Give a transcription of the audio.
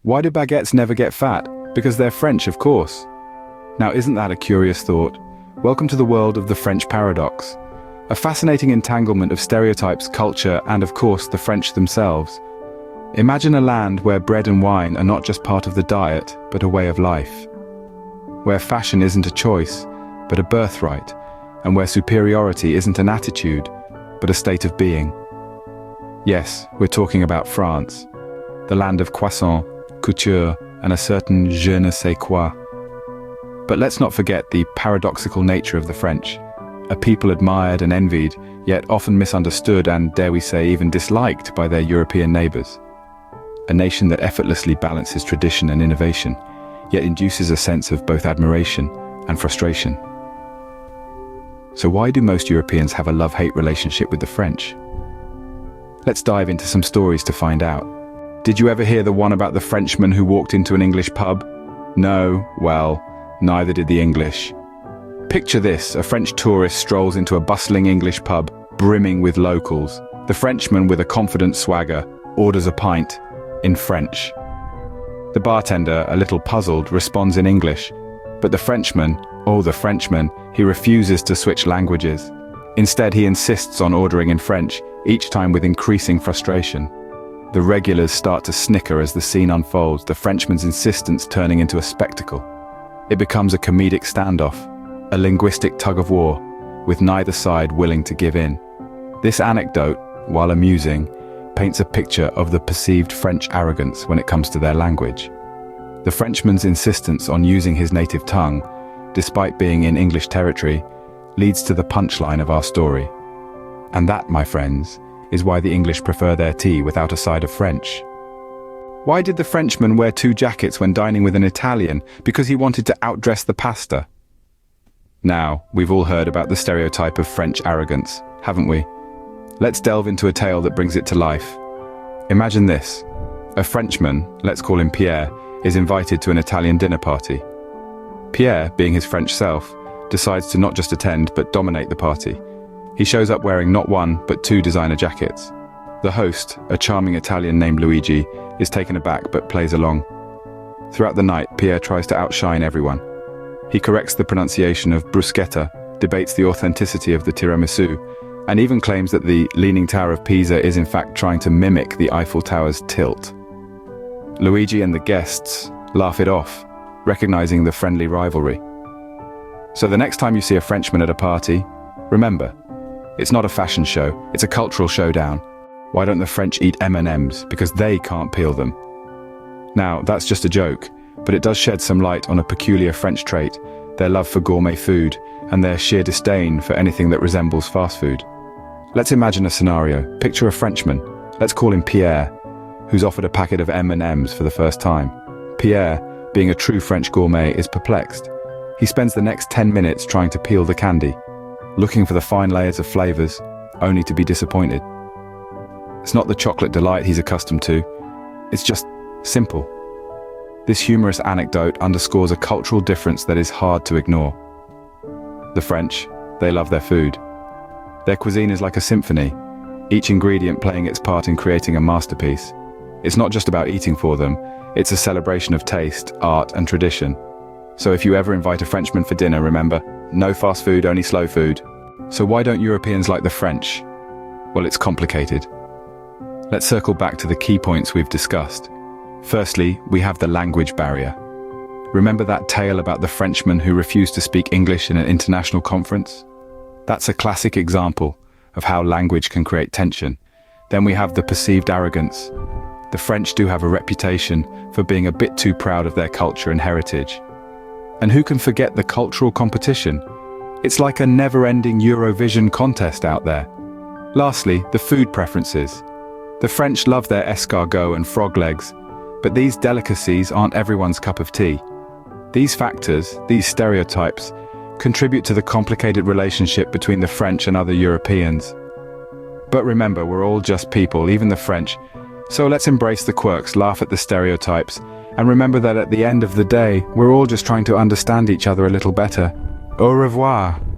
Why do baguettes never get fat? Because they're French, of course. Now, isn't that a curious thought? Welcome to the world of the French paradox. A fascinating entanglement of stereotypes, culture, and of course, the French themselves. Imagine a land where bread and wine are not just part of the diet, but a way of life. Where fashion isn't a choice, but a birthright, and where superiority isn't an attitude, but a state of being. Yes, we're talking about France, the land of croissant, couture, and a certain je ne sais quoi. But let's not forget the paradoxical nature of the French, a people admired and envied, yet often misunderstood and, dare we say, even disliked by their European neighbors. A nation that effortlessly balances tradition and innovation, yet induces a sense of both admiration and frustration. So why do most Europeans have a love-hate relationship with the French? Let's dive into some stories to find out. Did you ever hear the one about the Frenchman who walked into an English pub? No, well, neither did the English. Picture this, a French tourist strolls into a bustling English pub, brimming with locals. The Frenchman, with a confident swagger, orders a pint in French. The bartender, a little puzzled, responds in English. But the Frenchman, he refuses to switch languages. Instead, he insists on ordering in French, each time with increasing frustration. The regulars start to snicker as the scene unfolds, the Frenchman's insistence turning into a spectacle. It becomes a comedic standoff, a linguistic tug-of-war, with neither side willing to give in. This anecdote, while amusing, paints a picture of the perceived French arrogance when it comes to their language. The Frenchman's insistence on using his native tongue, despite being in English territory, leads to the punchline of our story. And that, my friends, is why the English prefer their tea without a side of French. Why did the Frenchman wear 2 jackets when dining with an Italian? Because he wanted to outdress the pasta. Now, we've all heard about the stereotype of French arrogance, haven't we? Let's delve into a tale that brings it to life. Imagine this. A Frenchman, let's call him Pierre, is invited to an Italian dinner party. Pierre, being his French self, decides to not just attend but dominate the party. He shows up wearing not 1 but 2 designer jackets. The host, a charming Italian named Luigi, is taken aback but plays along. Throughout the night, Pierre tries to outshine everyone. He corrects the pronunciation of bruschetta, debates the authenticity of the tiramisu, and even claims that the Leaning Tower of Pisa is in fact trying to mimic the Eiffel Tower's tilt. Luigi and the guests laugh it off, recognizing the friendly rivalry. So the next time you see a Frenchman at a party, remember, it's not a fashion show, it's a cultural showdown. Why don't the French eat M&Ms? Because they can't peel them. Now, that's just a joke, but it does shed some light on a peculiar French trait, their love for gourmet food, and their sheer disdain for anything that resembles fast food. Let's imagine a scenario. Picture a Frenchman, let's call him Pierre, who's offered a packet of M&Ms for the first time. Pierre, being a true French gourmet, is perplexed. He spends the next 10 minutes trying to peel the candy, looking for the fine layers of flavors, only to be disappointed. It's not the chocolate delight he's accustomed to, it's just simple. This humorous anecdote underscores a cultural difference that is hard to ignore. The French, they love their food. Their cuisine is like a symphony, each ingredient playing its part in creating a masterpiece. It's not just about eating for them, it's a celebration of taste, art, and tradition. So if you ever invite a Frenchman for dinner, remember, no fast food, only slow food. So why don't Europeans like the French? Well, it's complicated. Let's circle back to the key points we've discussed. Firstly, we have the language barrier. Remember that tale about the Frenchman who refused to speak English in an international conference? That's a classic example of how language can create tension. Then we have the perceived arrogance. The French do have a reputation for being a bit too proud of their culture and heritage. And who can forget the cultural competition? It's like a never-ending Eurovision contest out there. Lastly, the food preferences. The French love their escargot and frog legs, but these delicacies aren't everyone's cup of tea. These factors, these stereotypes, contribute to the complicated relationship between the French and other Europeans. But remember, we're all just people, even the French. So let's embrace the quirks, laugh at the stereotypes, and remember that at the end of the day, we're all just trying to understand each other a little better. Au revoir.